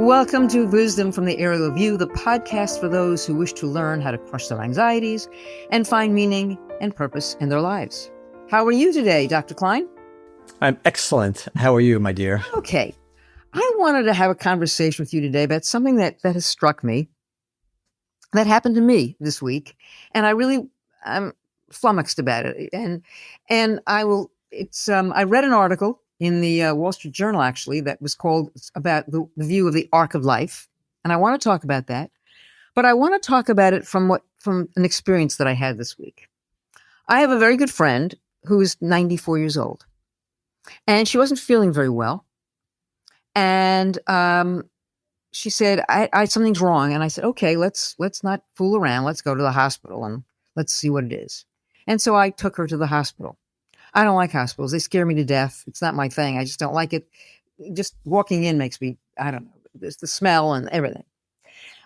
Welcome to Wisdom from the Aerial View, the podcast for those who wish to learn how to crush their anxieties and find meaning and purpose in their lives. How are you today, Dr. Klein? I'm excellent. How are you, my dear? Okay. I wanted to have a conversation with you today about something that has struck me, that happened to me this week, and I'm flummoxed about it. And I read an article in the Wall Street Journal, actually, that was called about the view of the arc of life. And I want to talk about that. But I want to talk about it from an experience that I had this week. I have a very good friend who is 94 years old. And she wasn't feeling very well. And she said, I something's wrong. And I said, okay, let's not fool around. Let's go to the hospital and let's see what it is. And so I took her to the hospital. I don't like hospitals. They scare me to death. It's not my thing. I just don't like it. Just walking in makes me, I don't know, there's the smell and everything.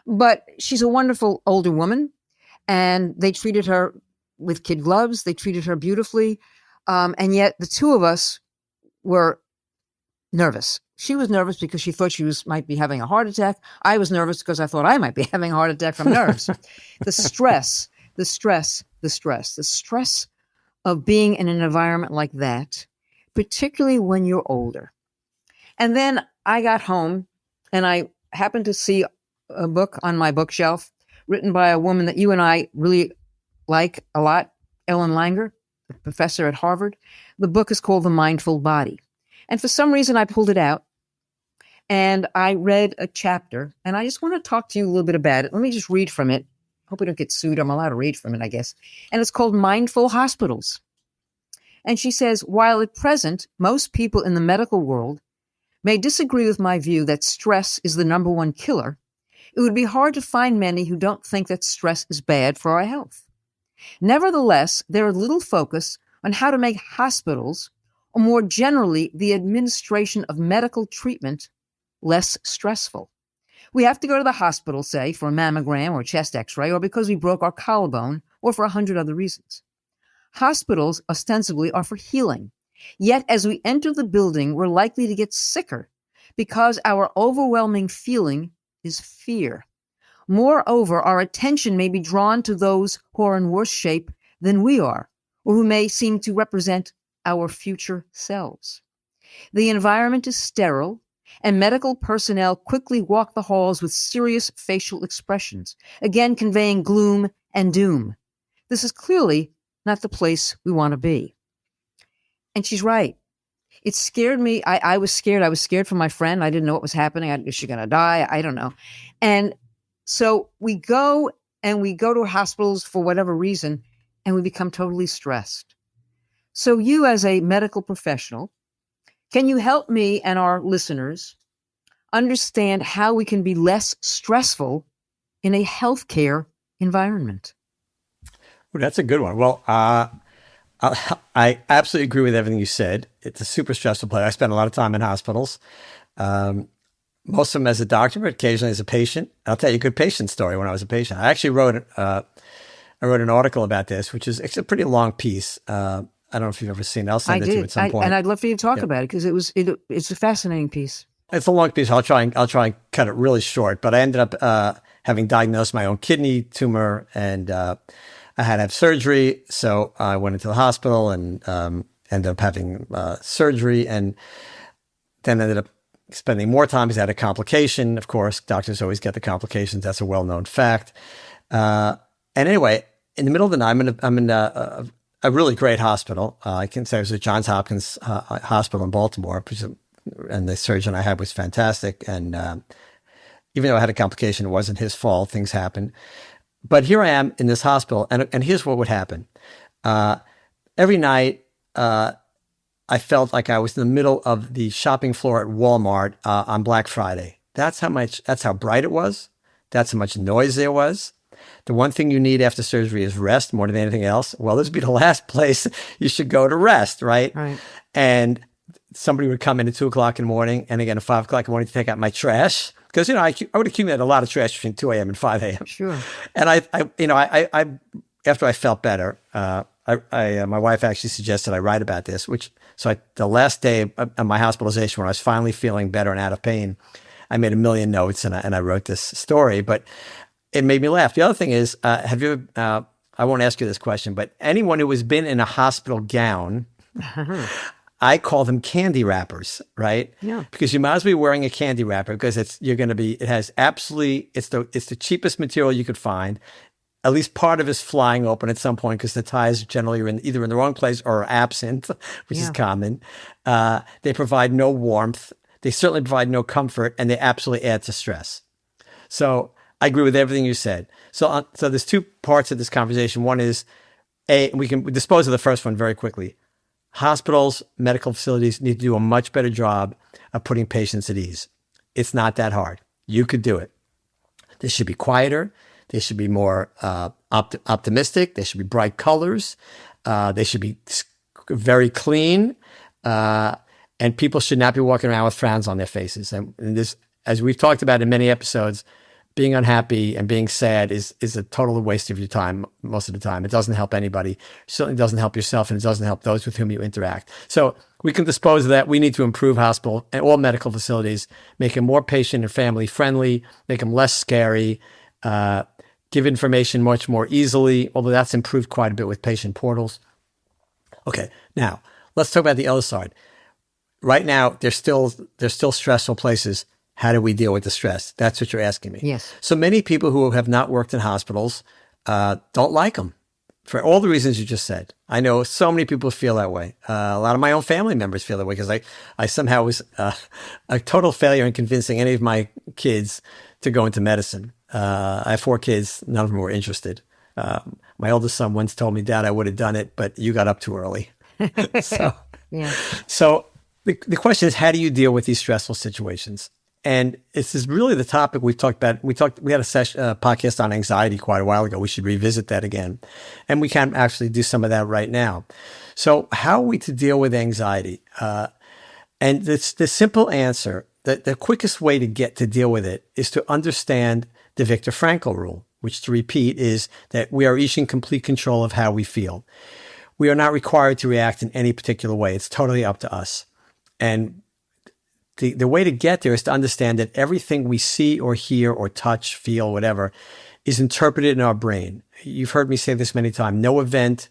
But she's a wonderful older woman, and they treated her with kid gloves. They treated her beautifully. And yet the two of us were nervous. She was nervous because she thought might be having a heart attack. I was nervous because I thought I might be having a heart attack from nerves. The stress of being in an environment like that, particularly when you're older. And then I got home and I happened to see a book on my bookshelf written by a woman that you and I really like a lot, Ellen Langer, a professor at Harvard. The book is called The Mindful Body. And for some reason, I pulled it out and I read a chapter, and I just want to talk to you a little bit about it. Let me just read from it. Hope we don't get sued. I'm allowed to read from it, I guess. And it's called Mindful Hospitals. And she says, while at present, most people in the medical world may disagree with my view that stress is the number one killer, it would be hard to find many who don't think that stress is bad for our health. Nevertheless, there is little focus on how to make hospitals, or more generally, the administration of medical treatment, less stressful. We have to go to the hospital, say, for a mammogram or a chest x-ray, or because we broke our collarbone, or for 100 other reasons. Hospitals, ostensibly, are for healing. Yet, as we enter the building, we're likely to get sicker because our overwhelming feeling is fear. Moreover, our attention may be drawn to those who are in worse shape than we are, or who may seem to represent our future selves. The environment is sterile, and medical personnel quickly walk the halls with serious facial expressions, again conveying gloom and doom. This is clearly not the place we want to be. And she's right. It scared me. I was scared. I was scared for my friend. I didn't know what was happening. Is she going to die? I don't know. And so we go to hospitals for whatever reason, and we become totally stressed. So you, as a medical professional, can you help me and our listeners understand how we can be less stressful in a healthcare environment? Well, that's a good one. Well, I absolutely agree with everything you said. It's a super stressful place. I spend a lot of time in hospitals, most of them as a doctor, but occasionally as a patient. I'll tell you a good patient story when I was a patient. I actually wrote an article about this, which is it's a pretty long piece. I don't know if you've ever seen it. I'll send it to you at some point. And I'd love for you to talk about it because it's a fascinating piece. It's a long piece. I'll try and cut it really short. But I ended up having diagnosed my own kidney tumor, and I had to have surgery. So I went into the hospital and ended up having surgery, and then ended up spending more time because I had a complication. Of course, doctors always get the complications. That's a well-known fact. And anyway, in the middle of the night, I'm in a really great hospital. I can say it was at Johns Hopkins Hospital in Baltimore, and the surgeon I had was fantastic. And even though I had a complication, it wasn't his fault. Things happen. But here I am in this hospital, and here's what would happen. Every night, I felt like I was in the middle of the shopping floor at Walmart on Black Friday. That's how bright it was. That's how much noise there was. The one thing you need after surgery is rest more than anything else. Well, this would be the last place you should go to rest, right? Right. And somebody would come in at 2 o'clock in the morning and again at 5 o'clock in the morning to take out my trash. Because, I would accumulate a lot of trash between 2 a.m. and 5 a.m. Sure. And I after I felt better, my wife actually suggested I write about this, the last day of my hospitalization when I was finally feeling better and out of pain, I made a million notes and I wrote this story, but it made me laugh. The other thing is, have you, I won't ask you this question, but anyone who has been in a hospital gown, I call them candy wrappers, right? Yeah. Because you might as well be wearing a candy wrapper because it has absolutely, it's the cheapest material you could find. At least part of it is flying open at some point because the ties generally are either in the wrong place or are absent, which is common. They provide no warmth. They certainly provide no comfort, and they absolutely add to stress. So I agree with everything you said. So there's two parts of this conversation. One is, we can dispose of the first one very quickly. Hospitals, medical facilities need to do a much better job of putting patients at ease. It's not that hard. You could do it. They should be quieter. They should be more optimistic. They should be bright colors. They should be very clean. And people should not be walking around with frowns on their faces. And this, as we've talked about in many episodes, being unhappy and being sad is a total waste of your time most of the time. It doesn't help anybody. It certainly doesn't help yourself, and it doesn't help those with whom you interact. So we can dispose of that. We need to improve hospital and all medical facilities, make them more patient and family friendly, make them less scary, give information much more easily, although that's improved quite a bit with patient portals. Okay, now let's talk about the other side. Right now, there's still stressful places. How do we deal with the stress? That's what you're asking me. Yes. So many people who have not worked in hospitals don't like them for all the reasons you just said. I know so many people feel that way. A lot of my own family members feel that way because I somehow was a total failure in convincing any of my kids to go into medicine. I have 4 kids. None of them were interested. My oldest son once told me, "Dad, I would have done it, but you got up too early." So the question is, how do you deal with these stressful situations? And this is really the topic we've talked about. We had a podcast on anxiety quite a while ago. We should revisit that again. And we can actually do some of that right now. So how are we to deal with anxiety? And the simple answer, the quickest way to deal with it is to understand the Viktor Frankl rule, which, to repeat, is that we are each in complete control of how we feel. We are not required to react in any particular way. It's totally up to us. And the way to get there is to understand that everything we see or hear or touch, feel, whatever, is interpreted in our brain. You've heard me say this many times. No event,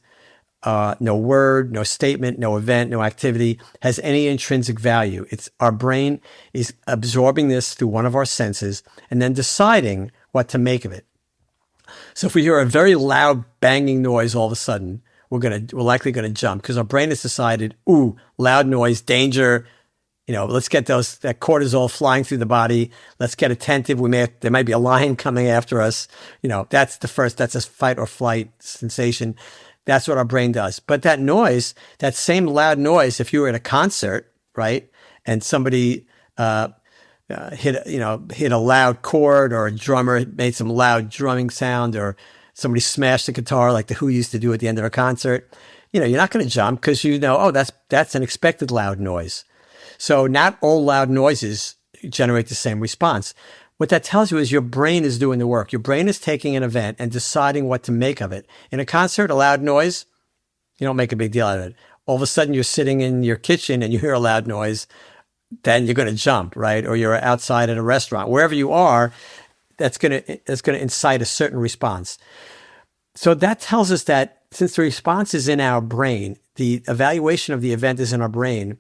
no word, no statement, no event, no activity has any intrinsic value. It's our brain is absorbing this through one of our senses and then deciding what to make of it. So if we hear a very loud banging noise all of a sudden, we're likely going to jump because our brain has decided, ooh, loud noise, danger. Let's get that cortisol flying through the body. Let's get attentive. There might be a lion coming after us. That's a fight or flight sensation. That's what our brain does. But that noise, that same loud noise, if you were at a concert, right, and somebody hit a loud chord, or a drummer made some loud drumming sound, or somebody smashed a guitar like the Who used to do at the end of a concert, you're not going to jump because that's an expected loud noise. So not all loud noises generate the same response. What that tells you is your brain is doing the work. Your brain is taking an event and deciding what to make of it. In a concert, a loud noise, you don't make a big deal out of it. All of a sudden, you're sitting in your kitchen and you hear a loud noise, then you're going to jump, right? Or you're outside at a restaurant. Wherever you are, that's going to incite a certain response. So that tells us that since the response is in our brain, the evaluation of the event is in our brain,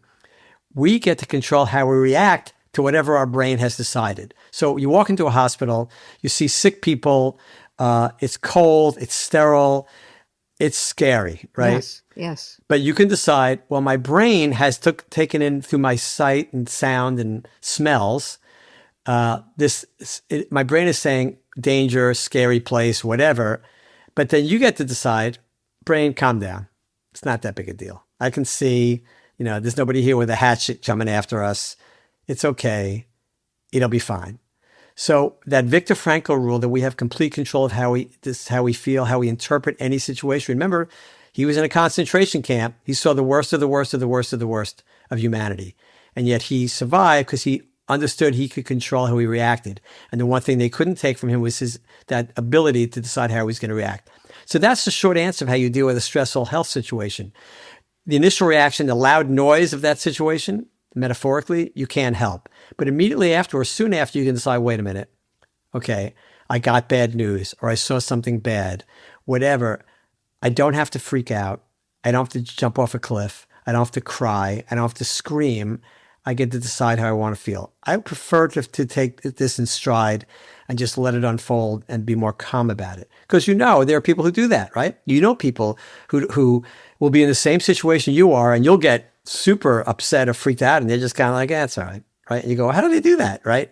we get to control how we react to whatever our brain has decided. So you walk into a hospital, you see sick people, it's cold, it's sterile, it's scary, right? Yes. But you can decide, well, my brain has taken in through my sight and sound and smells. My brain is saying danger, scary place, whatever. But then you get to decide, brain, calm down. It's not that big a deal. I can see, there's nobody here with a hatchet coming after us. It's okay. It'll be fine. So that Viktor Frankl rule that we have complete control of how we feel, how we interpret any situation. Remember, he was in a concentration camp. He saw the worst of the worst of the worst of the worst of humanity. And yet he survived because he understood he could control how he reacted. And the one thing they couldn't take from him was that ability to decide how he was going to react. So that's the short answer of how you deal with a stressful health situation. The initial reaction, the loud noise of that situation, metaphorically, you can't help. But immediately after or soon after, you can decide, wait a minute, okay, I got bad news or I saw something bad, whatever. I don't have to freak out. I don't have to jump off a cliff. I don't have to cry. I don't have to scream. I get to decide how I want to feel. I prefer to take this in stride and just let it unfold and be more calm about it. Because there are people who do that, right? You know people who will be in the same situation you are, and you'll get super upset or freaked out, and they're just kind of like, it's all right, right? And you go, how do they do that, right?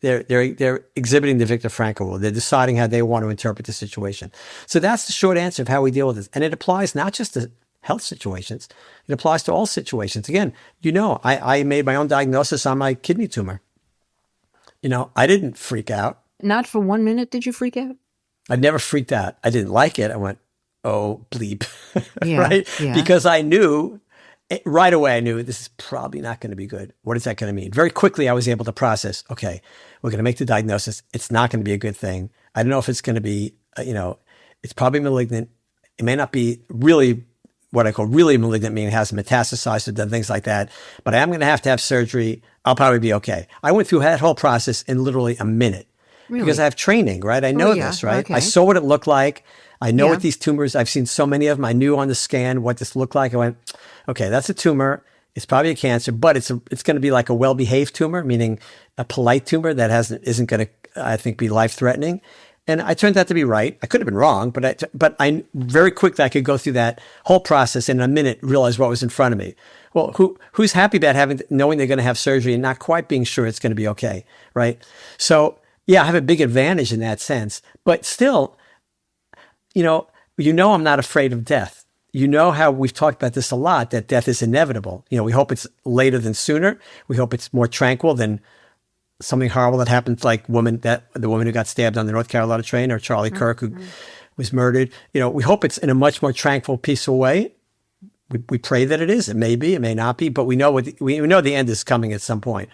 They're exhibiting the Viktor Frankl rule. They're deciding how they want to interpret the situation. So that's the short answer of how we deal with this. And it applies not just to health situations. It applies to all situations. Again, I made my own diagnosis on my kidney tumor. I didn't freak out. Not for 1 minute did you freak out? I never freaked out. I didn't like it. I went, oh, bleep, Yeah, right? yeah. Because I knew right away, I knew this is probably not going to be good. What is that going to mean? Very quickly, I was able to process, okay, we're going to make the diagnosis. It's not going to be a good thing. I don't know if it's going to be, it's probably malignant. It may not be really what I call really malignant, meaning it has metastasized or done things like that. But I am going to have surgery. I'll probably be okay. I went through that whole process in literally a minute. Really? Because I have training, right? I know this, right? Okay. I saw what it looked like. I know Yeah. what these tumors, I've seen so many of them. I knew on the scan what this looked like. I went, okay, that's a tumor. It's probably a cancer, but it's going to be like a well-behaved tumor, meaning a polite tumor that isn't going to, I think, be life-threatening. And I turned out to be right. I could have been wrong, but I very quickly I could go through that whole process in a minute, realize what was in front of me. Well, who's happy about knowing they're going to have surgery and not quite being sure it's going to be okay, right? So yeah, I have a big advantage in that sense, but still, I'm not afraid of death. How we've talked about this a lot, that death is inevitable. We hope it's later than sooner. We hope it's more tranquil than something horrible that happened, like the woman who got stabbed on the North Carolina train, or Charlie Kirk, who was murdered. We hope it's in a much more tranquil, peaceful way. We pray that it is. It may be, it may not be, but we know we know the end is coming at some point.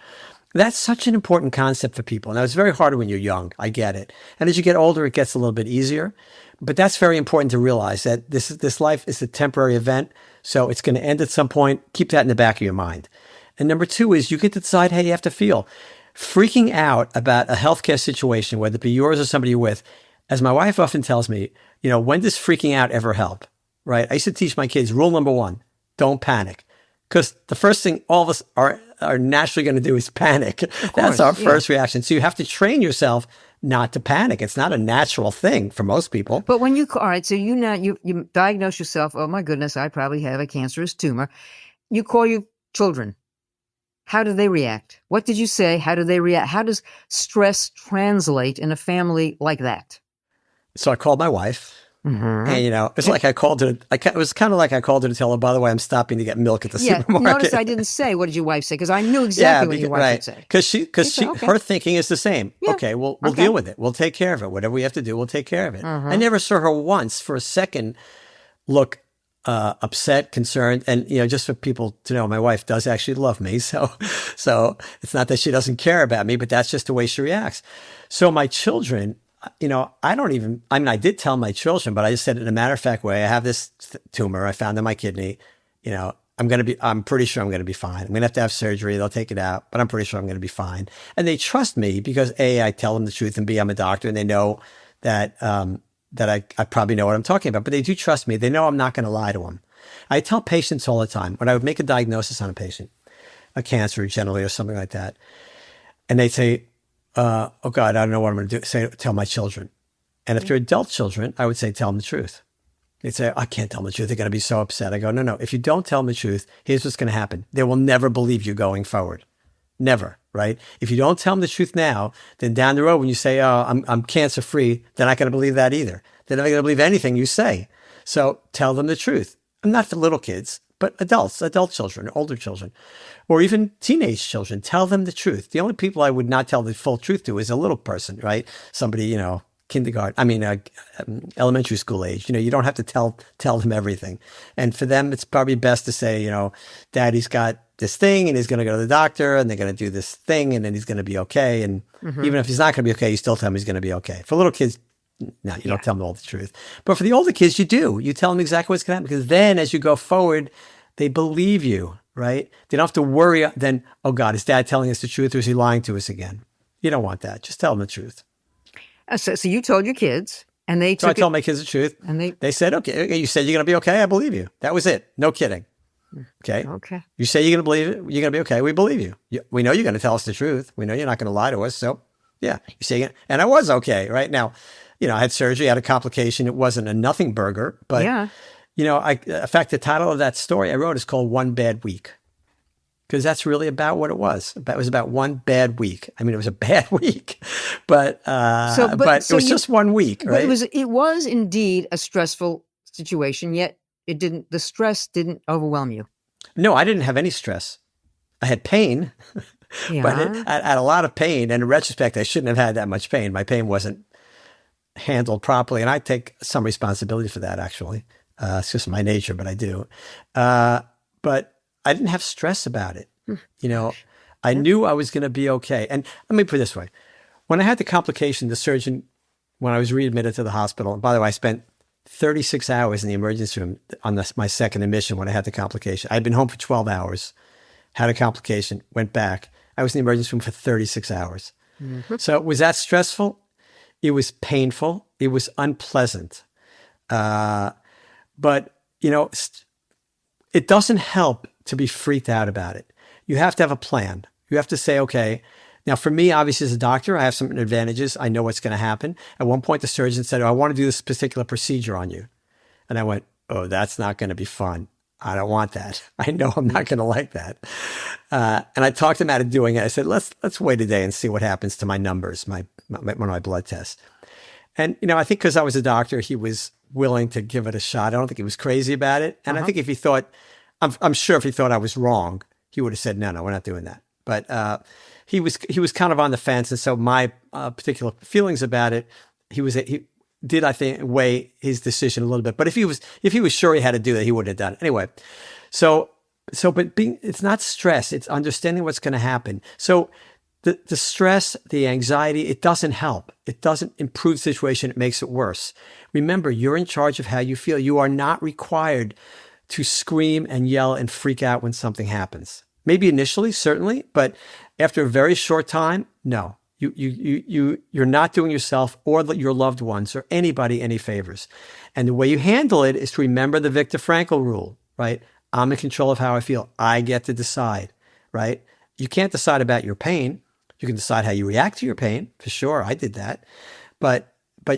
That's such an important concept for people. Now, it's very hard when you're young. I get it. And as you get older, it gets a little bit easier. But that's very important to realize, that this life is a temporary event. So it's going to end at some point. Keep that in the back of your mind. And number two is you get to decide how you have to feel. Freaking out about a healthcare situation, whether it be yours or somebody you're with, as my wife often tells me, when does freaking out ever help? Right? I used to teach my kids, rule number one, don't panic. Because the first thing all of us are naturally going to do is panic. That's our first reaction. So you have to train yourself not to panic. It's not a natural thing for most people. But when all right, so you diagnose yourself, oh my goodness, I probably have a cancerous tumor. You call your children. How do they react? What did you say? How do they react? How does stress translate in a family like that? So I called my wife. Mm-hmm. And, it's like I called her. It was kind of like I called her to tell her, by the way, I'm stopping to get milk at the supermarket. Notice I didn't say, what did your wife say? Because I knew exactly what your wife would say. Because her thinking is the same. Yeah. Okay, we'll deal with it. We'll take care of it. Whatever we have to do, we'll take care of it. I never saw her once for a second look upset, concerned. And, just for people to know, my wife does actually love me. So it's not that she doesn't care about me, but that's just the way she reacts. So my children, I did tell my children, but I just said it in a matter of fact way. I have this tumor I found in my kidney. I'm pretty sure I'm going to be fine. I'm going to have surgery. They'll take it out, but I'm pretty sure I'm going to be fine. And they trust me because A, I tell them the truth, and B, I'm a doctor, and they know that I probably know what I'm talking about, but they do trust me. They know I'm not going to lie to them. I tell patients all the time, when I would make a diagnosis on a patient, a cancer generally or something like that, and they'd say, oh God, I don't know what I'm going to do. Tell my children. And if they're adult children, I would say, tell them the truth. They'd say, I can't tell them the truth. They're going to be so upset. I go, no. If you don't tell them the truth, here's what's going to happen. They will never believe you going forward. Never, right? If you don't tell them the truth now, then down the road, when you say, oh, I'm cancer free, they're not going to believe that either. They're not going to believe anything you say. So tell them the truth. Not for little kids, but adult children, older children, or even teenage children. Tell them the truth. The only people I would not tell the full truth to is a little person, right? Somebody, elementary school age. You don't have to tell them everything. And for them, it's probably best to say, Daddy's got this thing and he's going to go to the doctor and they're going to do this thing and then he's going to be okay. And even if he's not going to be okay, you still tell him he's going to be okay. For little kids, no, you don't tell them all the truth. But for the older kids, you do. You tell them exactly what's going to happen, because then as you go forward, They believe you, right? They don't have to worry then, oh God, is dad telling us the truth or is he lying to us again? You don't want that. Just tell them the truth. So you told your kids, and they So I took told my kids the truth. and They said, okay, you said you're going to be okay. I believe you. That was it. No kidding. Okay. Okay. You say you're going to believe it. You're going to be okay. We believe you. We know you're going to tell us the truth. We know you're not going to lie to us. So yeah, you say it. And I was okay. Right now, I had surgery, I had a complication. It wasn't a nothing burger, but Yeah. In fact, the title of that story I wrote is called One Bad Week. Because that's really about what it was. It was about one bad week. I mean, it was a bad week, but it was just 1 week, right? It was indeed a stressful situation, yet the stress didn't overwhelm you. No, I didn't have any stress. I had pain, Yeah. but I had a lot of pain. And in retrospect, I shouldn't have had that much pain. My pain wasn't handled properly. And I take some responsibility for that, actually. It's just my nature, but I do. But I didn't have stress about it. I knew I was going to be okay. And let me put it this way. When I had the complication, the surgeon, when I was readmitted to the hospital, and by the way, I spent 36 hours in the emergency room on my second admission when I had the complication. I'd been home for 12 hours, had a complication, went back. I was in the emergency room for 36 hours. Mm-hmm. So was that stressful? It was painful. It was unpleasant. But, it doesn't help to be freaked out about it. You have to have a plan. You have to say, okay, now for me, obviously as a doctor, I have some advantages. I know what's going to happen. At one point, the surgeon said, I want to do this particular procedure on you. And I went, oh, that's not going to be fun. I don't want that. I know I'm not going to like that. And I talked him out of doing it. I said, let's wait a day and see what happens to my numbers, one of my blood tests. And, I think because I was a doctor, he was willing to give it a shot. I don't think he was crazy about it. And I think if he thought, I'm sure if he thought I was wrong, he would have said, no, we're not doing that. But he was kind of on the fence. And so my particular feelings about it, he did, I think, weigh his decision a little bit. But if he was sure he had to do that, he wouldn't have done it. Anyway, but it's not stress. It's understanding what's going to happen. So the stress, the anxiety, it doesn't help. It doesn't improve the situation. It makes it worse. Remember, you're in charge of how you feel. You are not required to scream and yell and freak out when something happens. Maybe initially, certainly, but after a very short time, no. You're not doing yourself or your loved ones or anybody any favors. And the way you handle it is to remember the Viktor Frankl rule, right? I'm in control of how I feel. I get to decide, right? You can't decide about your pain. You can decide how you react to your pain, for sure. I did that. But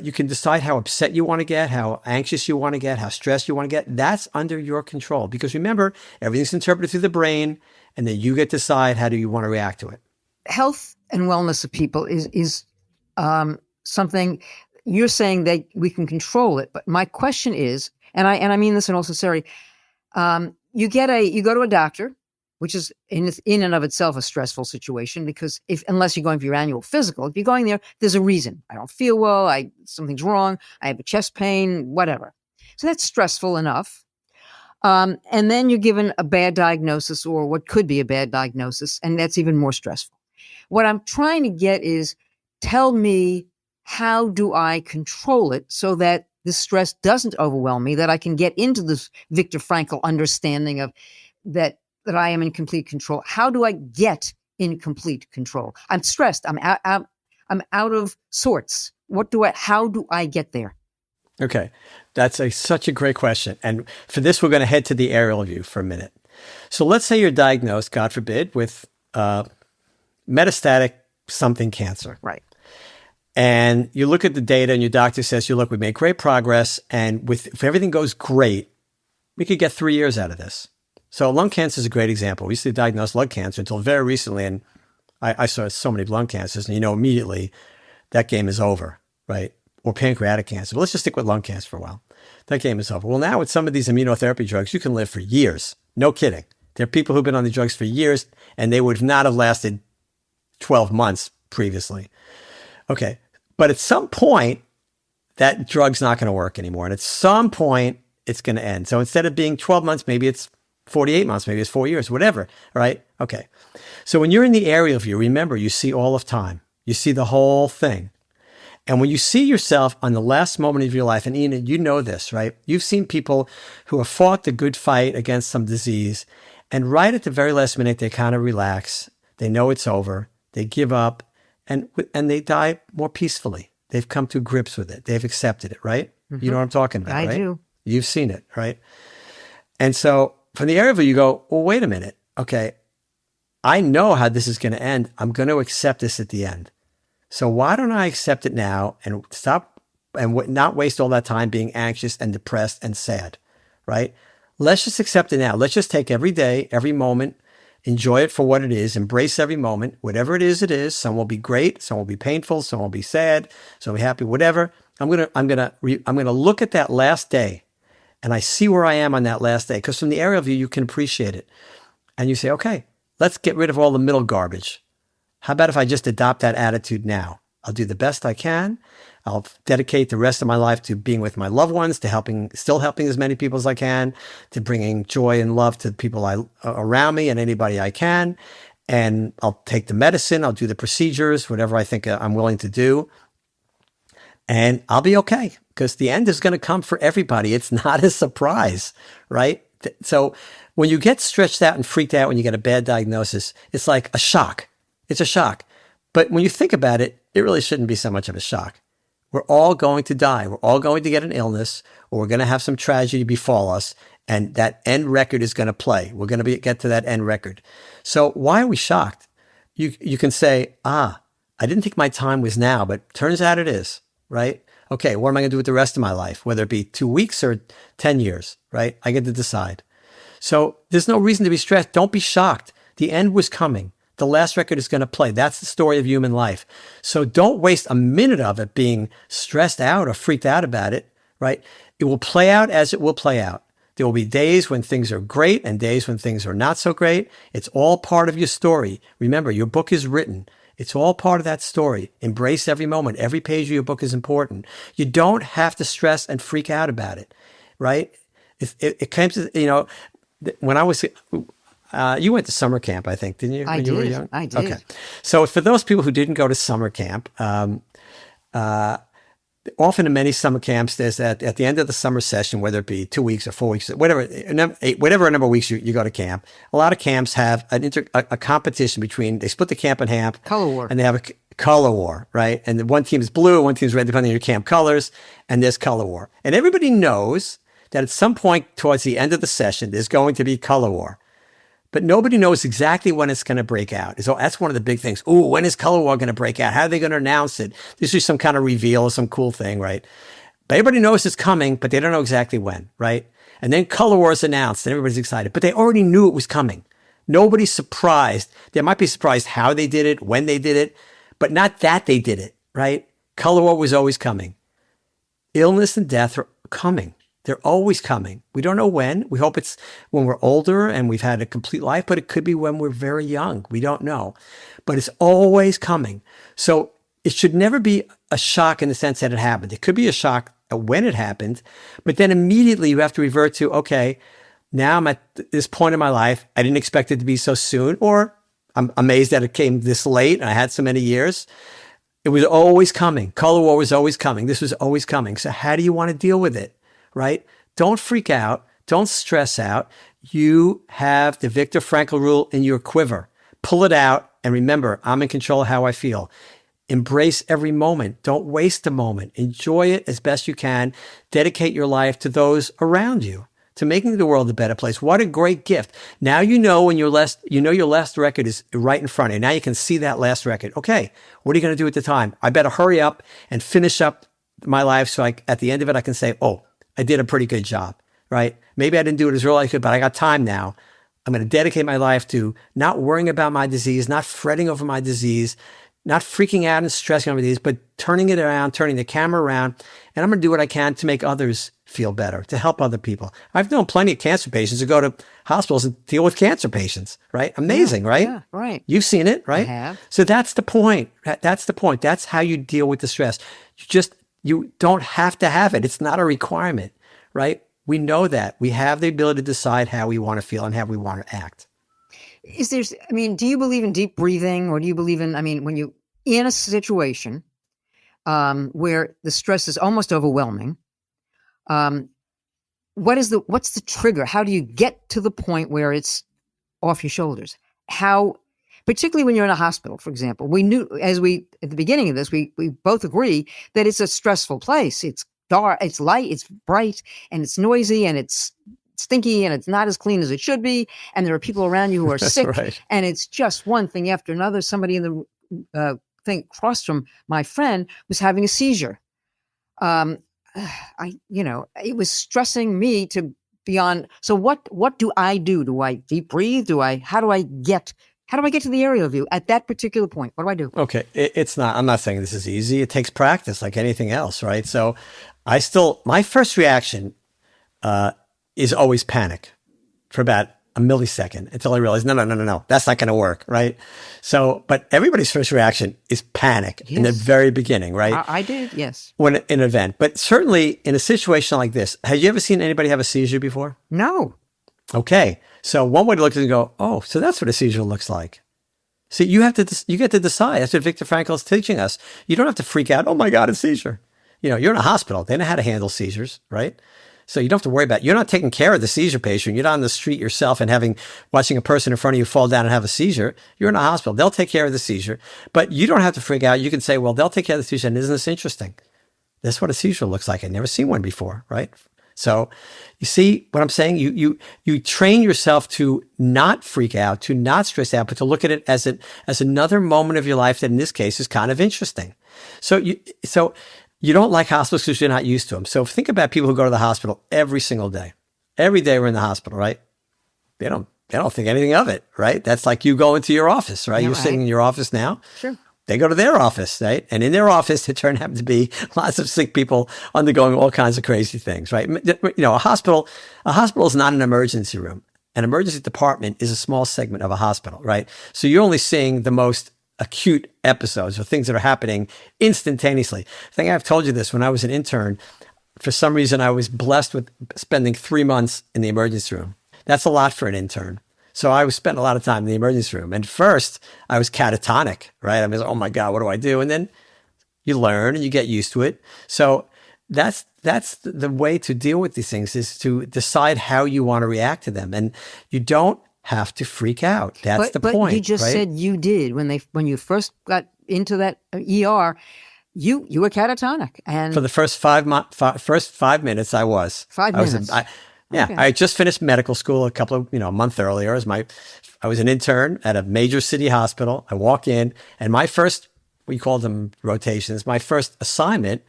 you can decide how upset you want to get, how anxious you want to get, how stressed you want to get. That's under your control. Because remember, everything's interpreted through the brain, and then you get to decide how do you want to react to it. Health and wellness of people is something you're saying that we can control it. But my question is, and I mean this in all sincerity, you go to a doctor, which is in and of itself a stressful situation because unless you're going for your annual physical, if you're going there, there's a reason. I don't feel well. Something's wrong. I have a chest pain, whatever. So that's stressful enough. And then you're given a bad diagnosis or what could be a bad diagnosis, and that's even more stressful. What I'm trying to get is tell me, how do I control it so that the stress doesn't overwhelm me, that I can get into this Viktor Frankl understanding of that I am in complete control. How do I get in complete control? I'm stressed. I'm out of sorts. How do I get there? Okay. That's such a great question. And for this, we're going to head to the aerial view for a minute. So let's say you're diagnosed, God forbid, with metastatic something cancer. Right. And you look at the data and your doctor says, we made great progress. And if everything goes great, we could get 3 years out of this. So lung cancer is a great example. We used to diagnose lung cancer until very recently. And I saw so many lung cancers and immediately that game is over, right? Or pancreatic cancer. But let's just stick with lung cancer for a while. That game is over. Well, now with some of these immunotherapy drugs, you can live for years. No kidding. There are people who've been on the drugs for years and they would not have lasted 12 months previously. Okay. But at some point, that drug's not going to work anymore. And at some point, it's going to end. So instead of being 12 months, maybe it's 48 months, maybe it's 4 years, whatever. Right? Okay. So when you're in the aerial view, remember, you see all of time. You see the whole thing. And when you see yourself on the last moment of your life, and Enid, you know this, right? You've seen people who have fought the good fight against some disease, and right at the very last minute, they kind of relax. They know it's over. They give up, and they die more peacefully. They've come to grips with it. They've accepted it, right? You know what I'm talking about, I right? do. You've seen it, right? And so from the area of view, you go, well, wait a minute. Okay, I know how this is going to end. I'm going to accept this at the end. So why don't I accept it now and stop and not waste all that time being anxious and depressed and sad, right? Let's just accept it now. Let's just take every day, every moment, enjoy it for what it is, embrace every moment, whatever it is, it is. Some will be great, some will be painful, some will be sad, some will be happy, whatever. I'm gonna look at that last day, and I see where I am on that last day. Because from the area of view, you can appreciate it, and you say, okay, let's get rid of all the middle garbage. How about if I just adopt that attitude now? I'll do the best I can. I'll dedicate the rest of my life to being with my loved ones, to still helping as many people as I can, to bringing joy and love to the people around me and anybody I can. And I'll take the medicine. I'll do the procedures, whatever I think I'm willing to do. And I'll be okay, because the end is going to come for everybody. It's not a surprise, right? So when you get stretched out and freaked out when you get a bad diagnosis, it's like a shock. It's a shock. But when you think about it, it really shouldn't be so much of a shock. We're all going to die. We're all going to get an illness, or we're going to have some tragedy befall us. And that end record is going to play. We're going to get to that end record. So why are we shocked? You can say, I didn't think my time was now, but turns out it is, right? Okay, what am I going to do with the rest of my life? Whether it be 2 weeks or 10 years, right? I get to decide. So there's no reason to be stressed. Don't be shocked. The end was coming. The last record is going to play. That's the story of human life. So don't waste a minute of it being stressed out or freaked out about it, right? It will play out as it will play out. There will be days when things are great and days when things are not so great. It's all part of your story. Remember, your book is written. It's all part of that story. Embrace every moment. Every page of your book is important. You don't have to stress and freak out about it, right? It comes to, when I was... you went to summer camp, I think, didn't you? I when did. You were young? I did. Okay. So for those people who didn't go to summer camp, often in many summer camps, there's at the end of the summer session, whether it be 2 weeks or 4 weeks, whatever number of weeks you go to camp, a lot of camps have a competition between, they split the camp in half. Color war. And they have a color war, right? And one team is blue, one team is red, depending on your camp colors, and there's color war. And everybody knows that at some point towards the end of the session, there's going to be color war. But nobody knows exactly when it's going to break out. So that's one of the big things. Ooh, when is color war going to break out? How are they going to announce it? This is some kind of reveal or some cool thing, right? But everybody knows it's coming, but they don't know exactly when, right? And then color war is announced and everybody's excited, but they already knew it was coming. Nobody's surprised. They might be surprised how they did it, when they did it, but not that they did it, right? Color war was always coming. Illness and death are coming. They're always coming. We don't know when. We hope it's when we're older and we've had a complete life, but it could be when we're very young. We don't know. But it's always coming. So it should never be a shock in the sense that it happened. It could be a shock when it happened, but then immediately you have to revert to, okay, now I'm at this point in my life. I didn't expect it to be so soon, or I'm amazed that it came this late and I had so many years. It was always coming. Color war was always coming. This was always coming. So how do you want to deal with it? Right? Don't freak out. Don't stress out. You have the Viktor Frankl rule in your quiver. Pull it out. And remember, I'm in control of how I feel. Embrace every moment. Don't waste a moment. Enjoy it as best you can. Dedicate your life to those around you, to making the world a better place. What a great gift. Now you know when your last record is right in front of you. Now you can see that last record. Okay, what are you going to do at the time? I better hurry up and finish up my life so at the end of it, I can say, oh, I did a pretty good job, right? Maybe I didn't do it as early as I could, but I got time now. I'm going to dedicate my life to not worrying about my disease, not fretting over my disease, not freaking out and stressing over these, but turning it around, turning the camera around. And I'm going to do what I can to make others feel better, to help other people. I've known plenty of cancer patients who go to hospitals and deal with cancer patients, right? Amazing, right? Yeah, right. You've seen it, right? I have. So that's the point. That's the point. That's how you deal with the stress. You don't have to have it. It's not a requirement, right? We know that. We have the ability to decide how we want to feel and how we want to act. Do you believe in deep breathing, or do you believe in, when you in a situation where the stress is almost overwhelming. Um, what's the trigger? How do you get to the point where it's off your shoulders? How, particularly when you're in a hospital, for example, we knew at the beginning of this, we both agree that it's a stressful place. It's dark, it's light, it's bright, and it's noisy, and it's stinky, and it's not as clean as it should be. And there are people around you who are sick, Right. and it's just one thing after another. Somebody in the thing across from my friend was having a seizure. It was stressing me to beyond. So what do I do? Do I deep breathe? How do I get to the aerial view at that particular point? What do I do? Okay. I'm not saying this is easy. It takes practice like anything else, right? So my first reaction is always panic for about a millisecond until I realize, no, that's not going to work, right? So, but everybody's first reaction is panic in the very beginning, right? I did, yes. When in an event, but certainly in a situation like this, have you ever seen anybody have a seizure before? No. Okay. So one way to look at it and go, oh, so that's what a seizure looks like. See, you get to decide. That's what Viktor Frankl is teaching us. You don't have to freak out. Oh my God, a seizure. You're in a hospital. They know how to handle seizures, right? So you don't have to worry about it. You're not taking care of the seizure patient. You're not on the street yourself and watching a person in front of you fall down and have a seizure. You're in a hospital. They'll take care of the seizure, but you don't have to freak out. You can say, well, they'll take care of the seizure. And isn't this interesting? That's what a seizure looks like. I've never seen one before, right? So you see what I'm saying? You train yourself to not freak out, to not stress out, but to look at it as another moment of your life that in this case is kind of interesting. So you don't like hospitals because you're not used to them. So think about people who go to the hospital every single day. Every day we're in the hospital, right? They don't think anything of it, right? That's like you go into your office, right? Yeah, You're sitting in your office now. Sure. They go to their office, right? And in their office, there turn out to be lots of sick people undergoing all kinds of crazy things, right? A hospital is not an emergency room. An emergency department is a small segment of a hospital, right? So you're only seeing the most acute episodes or things that are happening instantaneously. I think I've told you this when I was an intern. For some reason, I was blessed with spending 3 months in the emergency room. That's a lot for an intern. So I was spent a lot of time in the emergency room. And first, I was catatonic, right? I was, oh my God, what do I do? And then you learn and you get used to it. So that's the way to deal with these things, is to decide how you want to react to them. And you don't have to freak out. That's the point. But you just said you did when you first got into that ER. You were catatonic, and for the first 5 minutes, I was. 5 minutes. Okay. I just finished medical school a month earlier. I was an intern at a major city hospital. I walk in, and my first, we called them rotations. My first assignment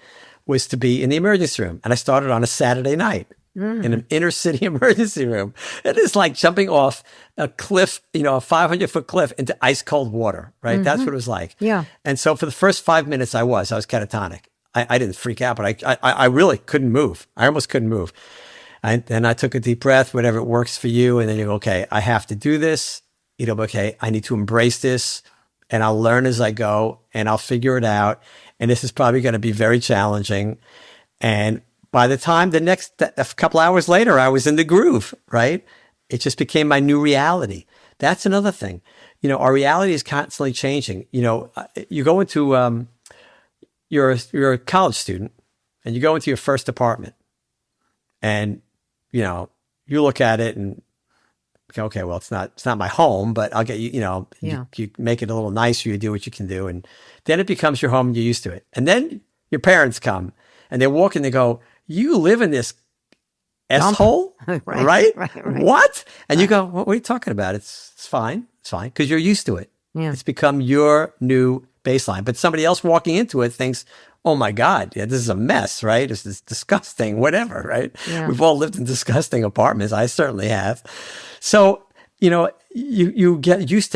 was to be in the emergency room, and I started on a Saturday night. In an inner city emergency room. It is like jumping off a cliff, a 500-foot cliff into ice cold water, right? That's what it was like. Yeah. And so for the first 5 minutes I was catatonic. I didn't freak out, but I really couldn't move. I almost couldn't move. Then I took a deep breath, whatever works for you. And then you go, okay, I have to do this. Okay, I need to embrace this, and I'll learn as I go, and I'll figure it out. And this is probably going to be very challenging. And by the time a couple hours later, I was in the groove, right? It just became my new reality. That's another thing. Our reality is constantly changing. You go into, you're a college student, and you go into your first apartment, and, you look at it and go, okay, well, it's not my home, but I'll get you, you make it a little nicer. You do what you can do. And then it becomes your home and you're used to it. And then your parents come and they walk in, they go, you live in this S-hole, right? What? And you go, what are you talking about? It's fine. It's fine. Because you're used to it. Yeah. It's become your new baseline. But somebody else walking into it thinks, oh my God, this is a mess, right? This is disgusting, whatever, right? Yeah. We've all lived in disgusting apartments. I certainly have. So, you'll get used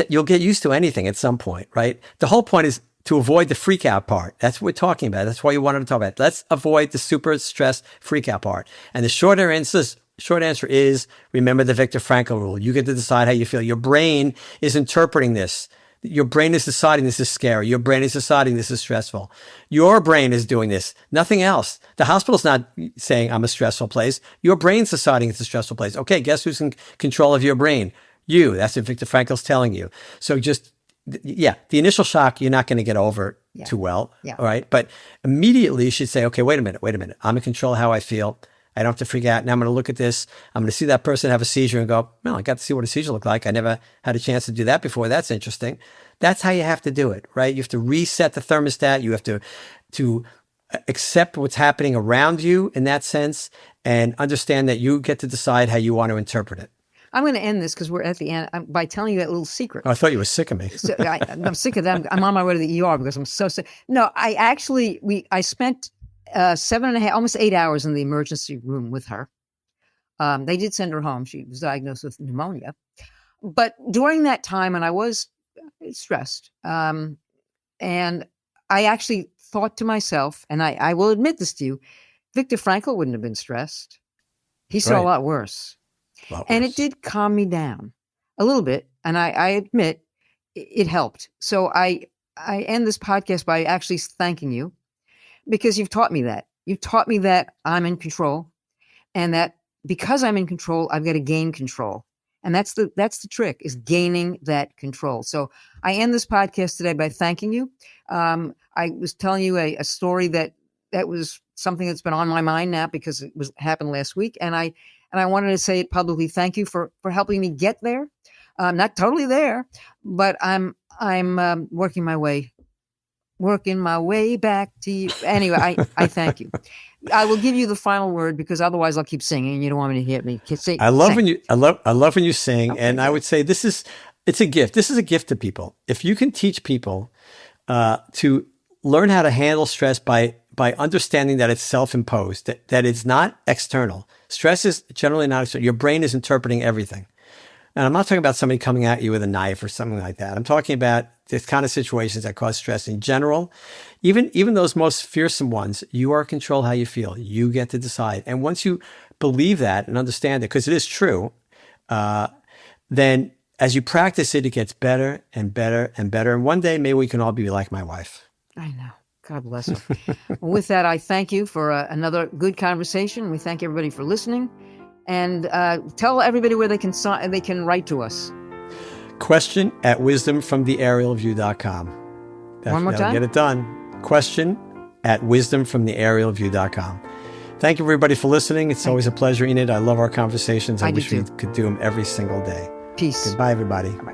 to anything at some point, right? The whole point is to avoid the freak out part. That's what we're talking about. That's why you wanted to talk about it. Let's avoid the super stress freak out part. And the short answer is remember the Viktor Frankl rule. You get to decide how you feel. Your brain is interpreting this. Your brain is deciding this is scary. Your brain is deciding this is stressful. Your brain is doing this. Nothing else. The hospital's not saying I'm a stressful place. Your brain's deciding it's a stressful place. Okay, guess who's in control of your brain? You. That's what Viktor Frankl's telling you. So the initial shock, you're not going to get over too well. Yeah. All right. But immediately you should say, okay, wait a minute. I'm in control of how I feel. I don't have to freak out. Now I'm going to look at this. I'm going to see that person have a seizure and go, well, I got to see what a seizure looked like. I never had a chance to do that before. That's interesting. That's how you have to do it, right? You have to reset the thermostat. You have to accept what's happening around you in that sense and understand that you get to decide how you want to interpret it. I'm going to end this because we're at the end by telling you that little secret. Oh, I thought you were sick of me. So I'm sick of that. I'm on my way to the ER because I'm so sick. No, I spent 7.5, almost 8 hours in the emergency room with her. They did send her home. She was diagnosed with pneumonia. But during that time, and I was stressed, and I actually thought to myself, and I will admit this to you, Viktor Frankl wouldn't have been stressed. He saw a lot worse. And it did calm me down a little bit. And I admit it helped. So I end this podcast by actually thanking you because you've taught me that. You've taught me that I'm in control and that because I'm in control, I've got to gain control. And that's the trick, is gaining that control. So I end this podcast today by thanking you. I was telling you a story that was something that's been on my mind now because it happened last week. And I wanted to say it publicly. Thank you for helping me get there. Not totally there, but I'm working my way back to you. Anyway, I thank you. I will give you the final word because otherwise I'll keep singing and you don't want me to hit me. I love when you sing, okay, and I would say it's a gift. This is a gift to people. If you can teach people to learn how to handle stress by understanding that it's self-imposed, that it's not external. Stress is generally not external. Your brain is interpreting everything. And I'm not talking about somebody coming at you with a knife or something like that. I'm talking about this kind of situations that cause stress in general. Even those most fearsome ones, you are in control how you feel. You get to decide. And once you believe that and understand it, because it is true, then as you practice it, it gets better and better and better. And one day, maybe we can all be like my wife. I know. God bless her. Well, with that, I thank you for another good conversation. We thank everybody for listening. And tell everybody where they can write to us. Question@wisdomfromtheaerialview.com. One more time? Get it done. Question@wisdomfromtheaerialview.com. Thank you, everybody, for listening. It's always a pleasure, Enid. I love our conversations. I wish we could do them every single day. Peace. Goodbye, everybody. Bye.